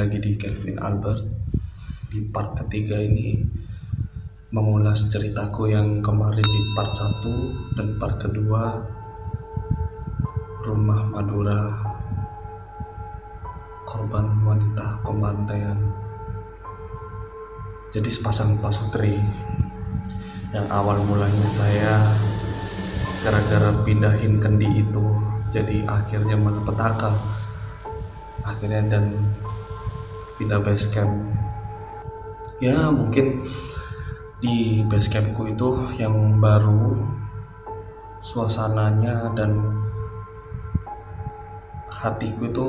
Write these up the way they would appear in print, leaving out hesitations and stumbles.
lagi di Kelvin Albert. Di part ketiga ini mengulas ceritaku yang kemarin di part 1 dan part kedua, Rumah Madura, korban wanita pembantaian. Jadi sepasang pasutri yang awal mulanya saya gara-gara pindahin kendi itu, jadi akhirnya malapetaka dan pindah base camp. Ya mungkin di base campku itu yang baru, suasananya dan hatiku itu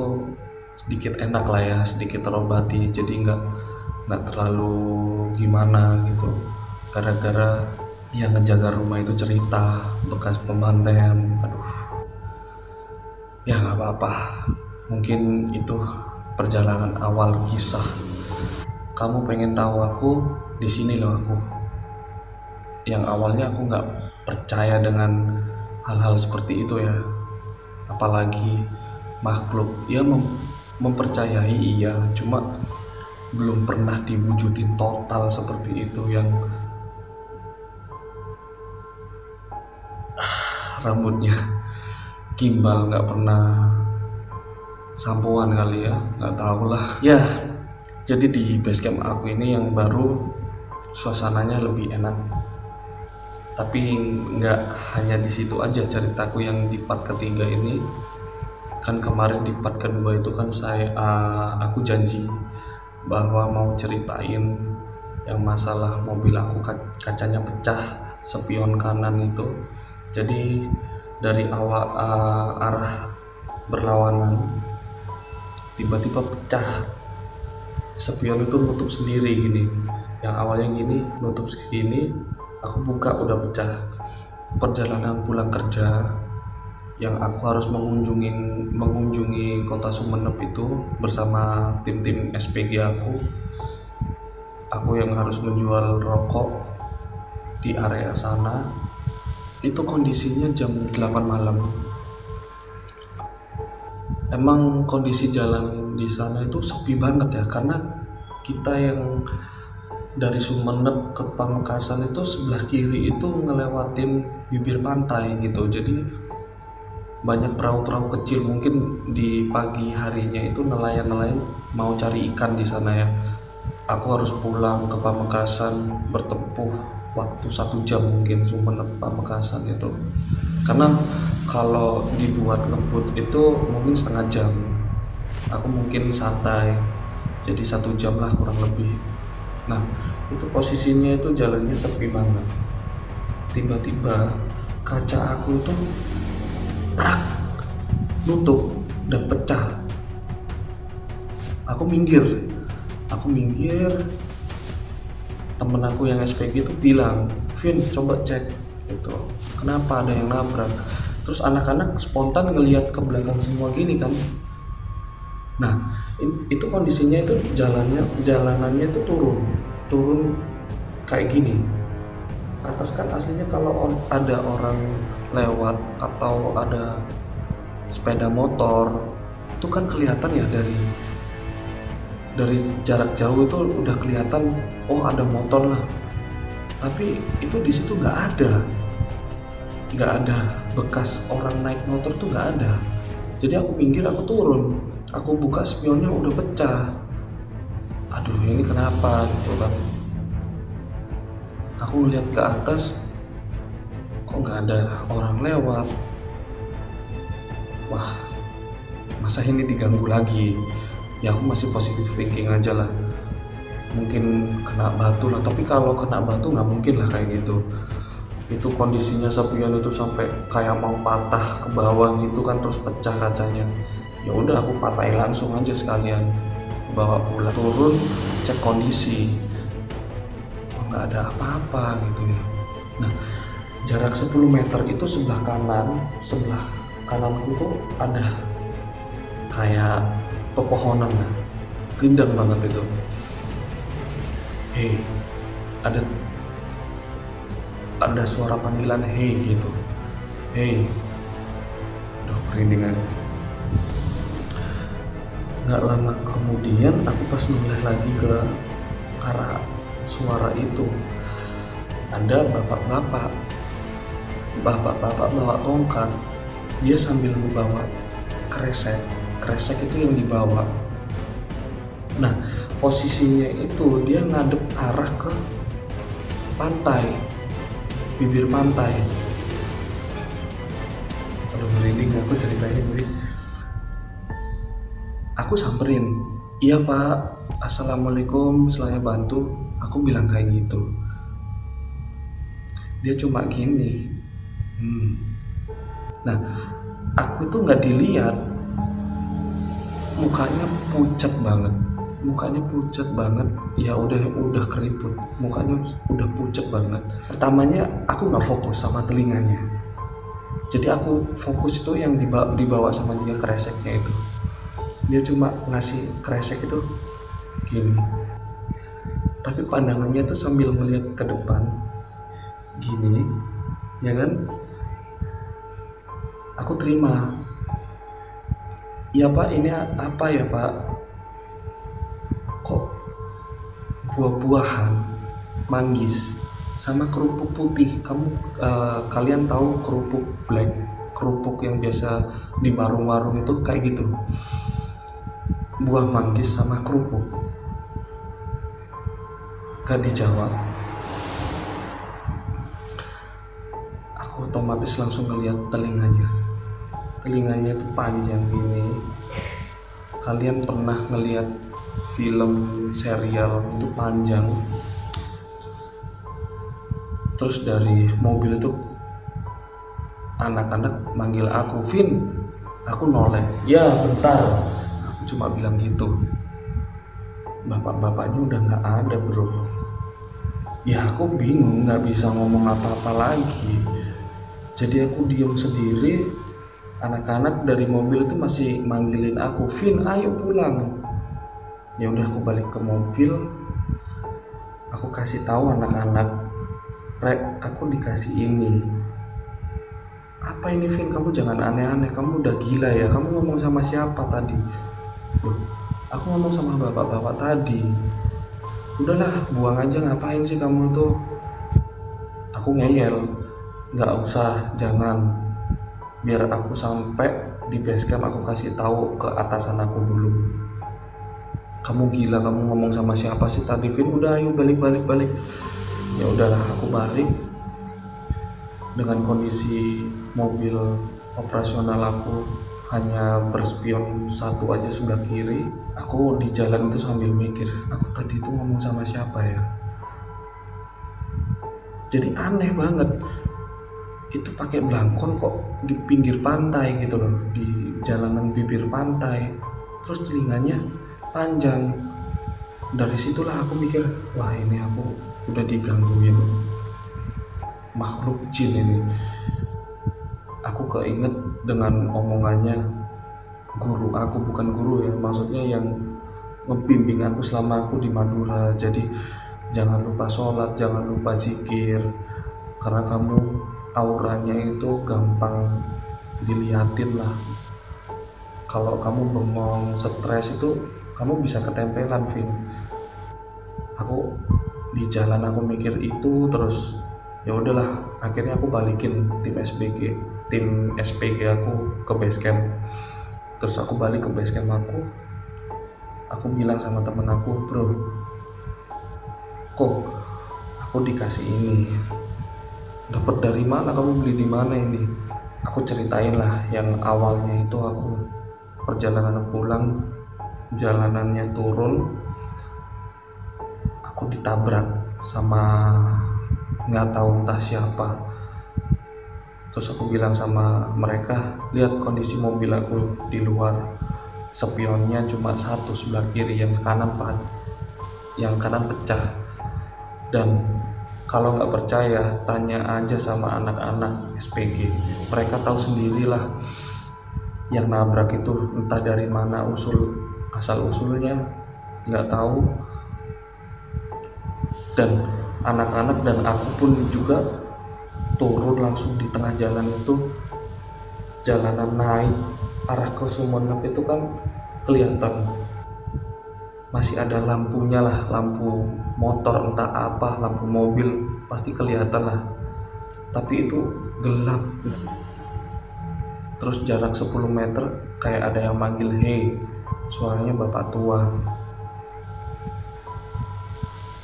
sedikit enak lah ya, sedikit terobati, jadi nggak terlalu gimana gitu. Gara-gara yang ngejaga rumah itu cerita bekas pembantaian. Aduh, ya nggak apa-apa, mungkin itu perjalanan awal kisah. Kamu pengen tahu aku di sini loh, aku yang awalnya aku nggak percaya dengan hal-hal seperti itu ya, apalagi makhluk ya, mempercayai iya, cuma belum pernah diwujudin total seperti itu. Yang rambutnya gimbal, nggak pernah sampoan kali ya, nggak tahu lah ya. Jadi di basecamp aku ini yang baru, suasananya lebih enak. Tapi nggak hanya di situ aja ceritaku yang di part ketiga ini. Kan kemarin di part kedua itu kan aku janji bahwa mau ceritain yang masalah mobil aku kacanya pecah, spion kanan itu. Jadi dari awal arah berlawanan tiba-tiba pecah, spion itu nutup sendiri gini. Yang awalnya gini nutup segini, aku buka udah pecah. Perjalanan pulang kerja yang aku harus mengunjungi kota Sumeneb itu bersama tim-tim SPG aku yang harus menjual rokok di area sana. Itu kondisinya jam 8 malam. Emang kondisi jalan di sana itu sepi banget ya, karena kita yang dari Sumeneb ke Pamekasan itu sebelah kiri itu ngelewatin bibir pantai gitu. Jadi banyak perahu-perahu kecil, mungkin di pagi harinya itu nelayan-nelayan mau cari ikan di sana ya. Aku harus pulang ke Pamekasan bertempuh waktu 1 jam mungkin, Sumeneb Pamekasan itu. Karena kalau dibuat ngebut itu mungkin setengah jam, aku mungkin santai, jadi 1 jam lah kurang lebih. Nah itu posisinya itu jalannya sepi banget. Tiba-tiba kaca aku itu prak, nutup dan pecah. Aku minggir, temen aku yang SPG itu bilang, "Vin, coba cek gitu, kenapa ada yang nabrak?" Terus anak-anak spontan ngelihat ke belakang semua gini kan. Nah itu kondisinya itu jalanannya itu turun kayak gini. Atas kan aslinya kalau ada orang lewat atau ada sepeda motor itu kan kelihatan ya, dari jarak jauh itu udah kelihatan, oh ada motor lah. Tapi itu di situ nggak ada bekas orang naik motor tuh, nggak ada. Jadi aku minggir, aku turun, aku buka spionnya udah pecah. Aduh ini kenapa gitu kan. Aku ngeliat ke atas, kok nggak ada orang lewat. Wah, masa ini diganggu lagi? Ya aku masih positive thinking aja lah, mungkin kena batu lah. Tapi kalau kena batu nggak mungkin lah kayak gitu. Itu kondisinya spion itu sampai kayak mau patah ke bawah gitu kan, terus pecah kacanya. Ya udah aku patahin langsung aja sekalian, bawa pulang. Turun cek kondisi, kok nggak ada apa-apa gitu ya. Nah jarak 10 meter itu sebelah kananku tuh ada kayak pepohonan, rindang banget itu. Hei, ada suara panggilan hei gitu. Hei, udah merinding aja. Nggak lama kemudian aku pas noleh lagi ke arah suara itu, ada bapak-bapak bawa tongkat. Dia sambil membawa kresek itu yang dibawa. Nah, posisinya itu dia ngadep arah ke pantai, bibir pantai. Aduh, merinding aku ceritanya ini. Aku samperin, iya pak, assalamualaikum, saya bantu. Aku bilang kayak gitu. Dia cuma gini, Nah, aku itu nggak dilihat, mukanya pucat banget. Ya udah keriput, mukanya udah pucat banget. Pertamanya aku nggak fokus sama telinganya, jadi aku fokus itu yang dibawa sama dia, kreseknya itu. Dia cuma ngasih kresek itu gini, tapi pandangannya tuh sambil melihat ke depan gini, ya kan. Aku terima, iya pak, ini apa ya pak, kok buah-buahan, manggis sama kerupuk putih. Kalian tahu kerupuk black, kerupuk yang biasa di warung-warung itu kayak gitu, buah manggis sama kerupuk. Gak dijawab, aku otomatis langsung ngeliat telinganya itu panjang gini. Kalian pernah ngeliat film serial itu panjang? Terus dari mobil itu anak-anak manggil aku, Vin. Aku noleh, ya bentar, aku cuma bilang gitu. Bapak-bapaknya udah nggak ada bro. Ya aku bingung, nggak bisa ngomong apa-apa lagi. Jadi aku diem sendiri. Anak-anak dari mobil itu masih manggilin aku, Vin ayo pulang. Ya udah, aku balik ke mobil. Aku kasih tahu anak-anak, Rek, aku dikasih ini. Apa ini Vin, kamu jangan aneh-aneh, kamu udah gila ya, kamu ngomong sama siapa tadi? Loh, aku ngomong sama bapak-bapak tadi. Udahlah, buang aja, ngapain sih kamu tuh? Aku ngeyel, nggak usah, jangan. Biar aku sampai di base camp aku kasih tahu ke atasan aku dulu. Kamu gila, kamu ngomong sama siapa sih tadi Vin? Udah ayo balik. Ya udahlah, aku balik dengan kondisi mobil operasional aku hanya berspion satu aja sebelah kiri. Aku di jalan itu sambil mikir, aku tadi itu ngomong sama siapa ya? Jadi aneh banget, itu pakai belangkon kok di pinggir pantai gitu loh, di jalanan bibir pantai, terus telinganya panjang. Dari situlah aku mikir, wah ini aku udah digangguin makhluk jin ini. Aku keinget dengan omongannya guru aku, bukan guru ya, maksudnya yang ngebimbing aku selama aku di Madura. Jadi jangan lupa sholat, jangan lupa zikir, karena kamu auranya itu gampang dilihatin lah. Kalau kamu bengong, stres itu kamu bisa ketempelan, Vin. Aku di jalan aku mikir itu terus. Ya udahlah, akhirnya aku balikin tim SPG aku ke base camp. Terus aku balik ke base camp aku bilang sama temen aku, bro, kok aku dikasih ini, dapat dari mana, kamu beli di mana ini? Aku ceritain lah yang awalnya itu aku perjalanan pulang, jalanannya turun, aku ditabrak sama nggak tahu entah siapa. Terus aku bilang sama mereka, lihat kondisi mobil aku di luar, spionnya cuma satu sebelah kiri, yang kanan pecah. Dan kalau nggak percaya, tanya aja sama anak-anak SPG, mereka tahu sendirilah yang nabrak itu entah dari mana asal usulnya nggak tahu. Dan anak-anak dan aku pun juga turun langsung di tengah jalan itu, jalanan naik arah ke Sumenep itu kan kelihatan, masih ada lampunya lah, lampu motor entah apa, lampu mobil pasti kelihatan lah, tapi itu gelap. Terus jarak 10 meter kayak ada yang manggil, "Hei," suaranya bapak tua.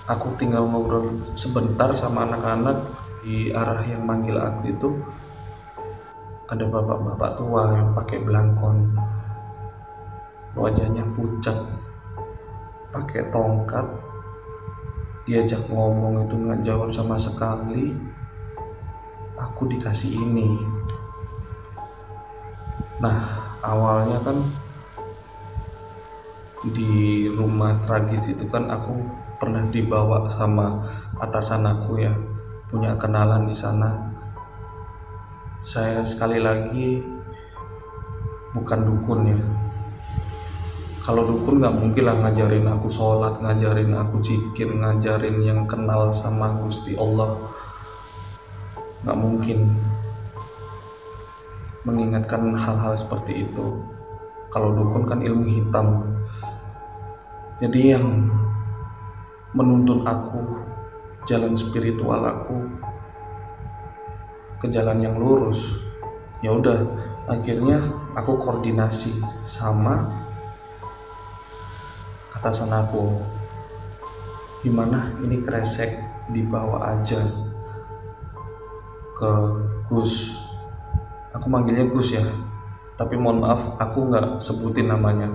Aku tinggal ngobrol sebentar sama anak-anak, di arah yang manggil aku itu ada bapak-bapak tua yang pakai belangkon, wajahnya pucat, pakai tongkat. Diajak ngomong itu nggak jawab sama sekali. Aku dikasih ini. Nah, awalnya kan di rumah tragis itu kan aku pernah dibawa sama atasan aku ya, punya kenalan di sana. Saya sekali lagi bukan dukun ya. Kalau dukun nggak mungkin lah ngajarin aku sholat, ngajarin aku zikir, ngajarin yang kenal sama Gusti Allah. Nggak mungkin mengingatkan hal-hal seperti itu. Kalau dukun kan ilmu hitam. Jadi yang menuntun aku, jalan spiritual aku ke jalan yang lurus. Ya udah, akhirnya aku koordinasi sama atasan aku. Gimana ini kresek dibawa aja ke Gus. Aku manggilnya Gus ya, tapi mohon maaf aku nggak sebutin namanya.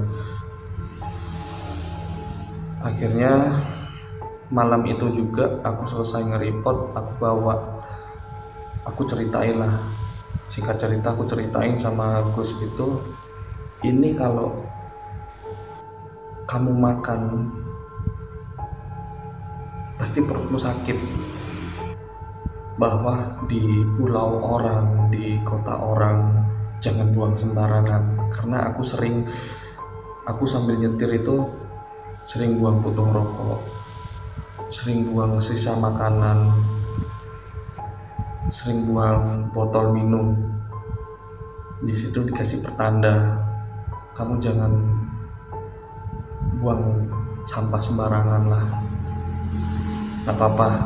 Akhirnya malam itu juga aku selesai nge-report, aku ceritain lah, singkat cerita aku ceritain sama Gus itu, ini kalau kamu makan pasti perutmu sakit, bahwa di pulau orang, di kota orang jangan buang sembarangan. Karena aku sambil nyetir itu sering buang puntung rokok, sering buang sisa makanan, sering buang botol minum. Di situ dikasih pertanda, kamu jangan buang sampah sembarangan lah. Gak apa-apa,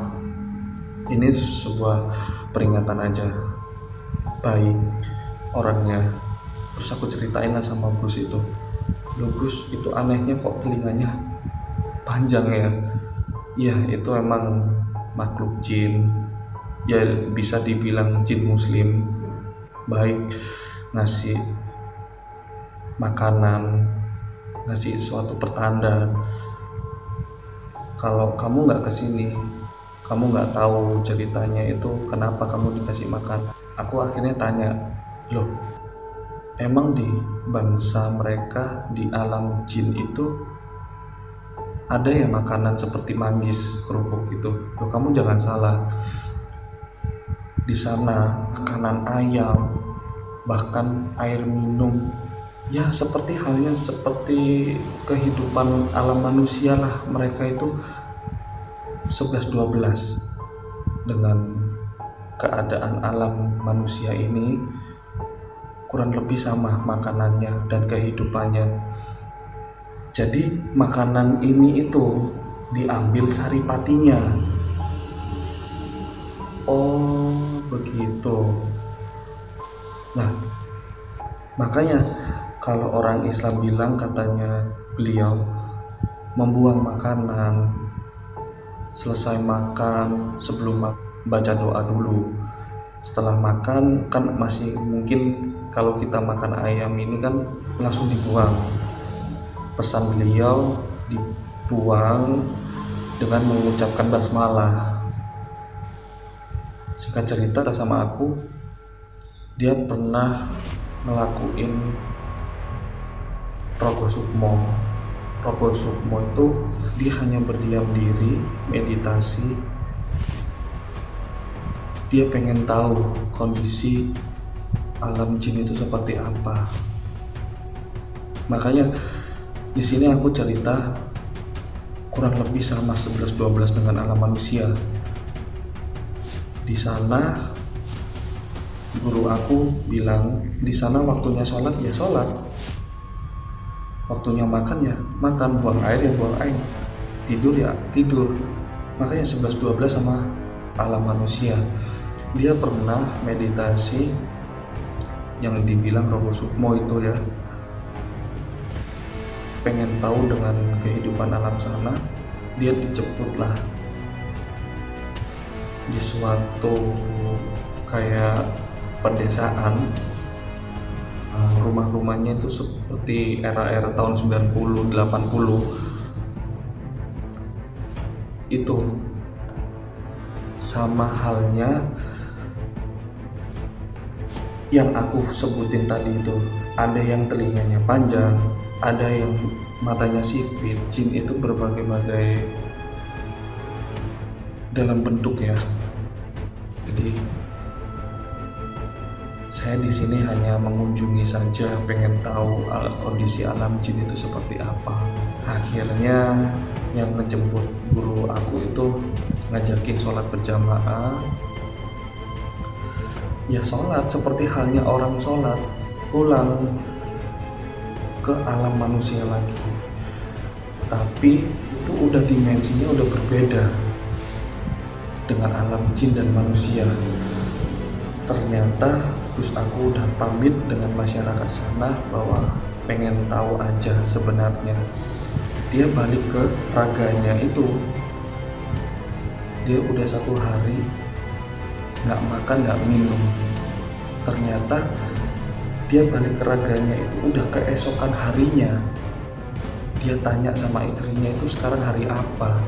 ini sebuah peringatan aja. Baik orangnya. Terus aku ceritain lah sama Gus itu, "Loh Gus, itu anehnya kok telinganya panjang ya?" Iya, itu emang makhluk jin. Ya bisa dibilang jin muslim. Baik ngasih makanan, ngasih suatu pertanda. Kalau kamu nggak kesini, kamu nggak tahu ceritanya itu kenapa kamu dikasih makan. Aku akhirnya tanya, "Loh, emang di bangsa mereka, di alam jin itu ada ya makanan seperti manggis, kerupuk gitu?" "Loh, kamu jangan salah. Di sana makanan ayam, bahkan air minum, ya seperti halnya seperti kehidupan alam manusia lah. Mereka itu 11-12 dengan keadaan alam manusia ini, kurang lebih sama makanannya dan kehidupannya. Jadi makanan ini itu diambil saripatinya." "Oh begitu." Nah, makanya kalau orang Islam bilang, katanya beliau, membuang makanan, selesai makan, sebelum baca doa dulu. Setelah makan kan masih mungkin, kalau kita makan ayam ini kan langsung dibuang. Pesan beliau dibuang dengan mengucapkan basmalah. Singkat cerita sama aku, dia pernah ngelakuin Rogo Sukmo. Rogo Sukmo itu dia hanya berdiam diri, meditasi. Dia pengen tahu kondisi alam jin itu seperti apa. Makanya di sini aku cerita kurang lebih sama 11-12 dengan alam manusia. Di sana guru aku bilang, di sana waktunya sholat ya sholat, waktunya makan ya makan, buang air ya buang air, tidur ya tidur. Makanya 11-12 sama alam manusia. Dia pernah meditasi yang dibilang Robo Sukmo itu ya, pengen tahu dengan kehidupan alam sana. Dia dijemputlah di suatu kayak pedesaan. Rumah-rumahnya itu seperti era-era tahun 90 80 itu, sama halnya yang aku sebutin tadi itu. Ada yang telinganya panjang, ada yang matanya sipit. Jin itu berbagai-bagai dalam bentuk ya. Jadi saya di sini hanya mengunjungi saja, pengen tahu kondisi alam jin itu seperti apa. Akhirnya yang ngejemput guru aku itu ngajakin sholat berjamaah. Ya sholat seperti halnya orang sholat, pulang ke alam manusia lagi. Tapi itu udah dimensinya udah berbeda dengan alam jin dan manusia. Ternyata terus aku udah pamit dengan masyarakat sana bahwa pengen tahu aja sebenarnya. Dia balik ke raganya itu, dia udah 1 hari nggak makan nggak minum. Ternyata dia balik ke raganya itu udah keesokan harinya. Dia tanya sama istrinya itu sekarang hari apa.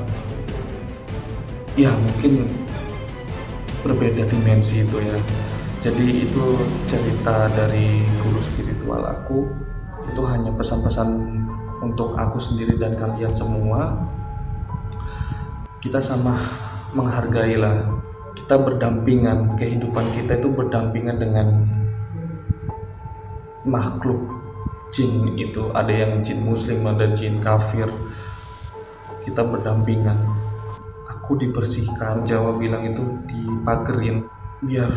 Ya mungkin berbeda dimensi itu ya. Jadi itu cerita dari guru spiritual aku. Itu hanya pesan-pesan untuk aku sendiri dan kalian semua. Kita sama menghargai lah. Kita berdampingan, kehidupan kita itu berdampingan dengan makhluk jin itu. Ada yang jin muslim, ada jin kafir. Kita berdampingan. Aku dibersihkan, Jawa bilang itu dipagerin biar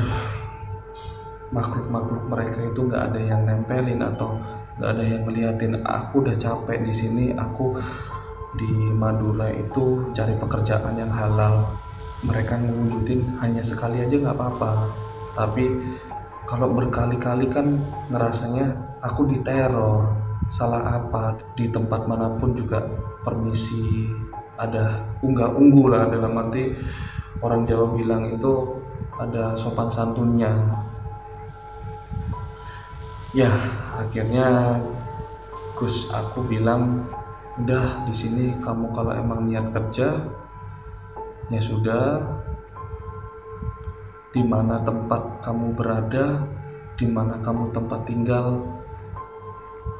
makhluk-makhluk mereka itu nggak ada yang nempelin atau nggak ada yang ngeliatin. Aku udah capek di sini. Aku di Madura itu cari pekerjaan yang halal. Mereka ngewujudin hanya sekali aja nggak apa-apa, tapi kalau berkali-kali kan ngerasanya aku diteror. Salah apa? Di tempat manapun juga permisi, ada unggah-ungguh lah, dalam arti orang Jawa bilang itu ada sopan santunnya. Ya akhirnya Gus aku bilang udah di sini kamu kalau emang niat kerja ya sudah, di mana tempat kamu berada, di mana kamu tempat tinggal,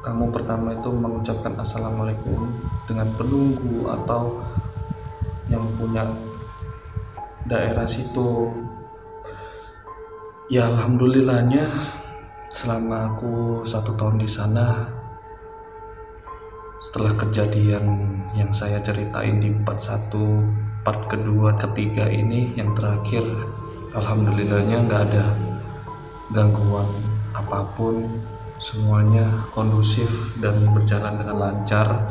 kamu pertama itu mengucapkan assalamualaikum dengan penunggu atau yang punya daerah situ. Ya alhamdulillahnya selama aku 1 tahun di sana, setelah kejadian yang saya ceritain di part 1, part kedua, ketiga ini yang terakhir, alhamdulillahnya nggak ada gangguan apapun. Semuanya kondusif dan berjalan dengan lancar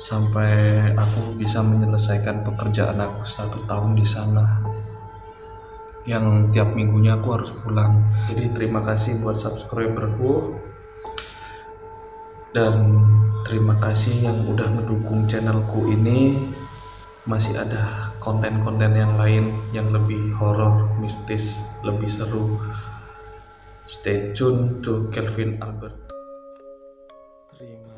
sampai aku bisa menyelesaikan pekerjaan aku 1 tahun di sana, yang tiap minggunya aku harus pulang. Jadi terima kasih buat subscriberku, dan terima kasih yang udah mendukung channelku ini. Masih ada konten-konten yang lain yang lebih horor, mistis, lebih seru. Stay tune to Kelvin Albert. Terima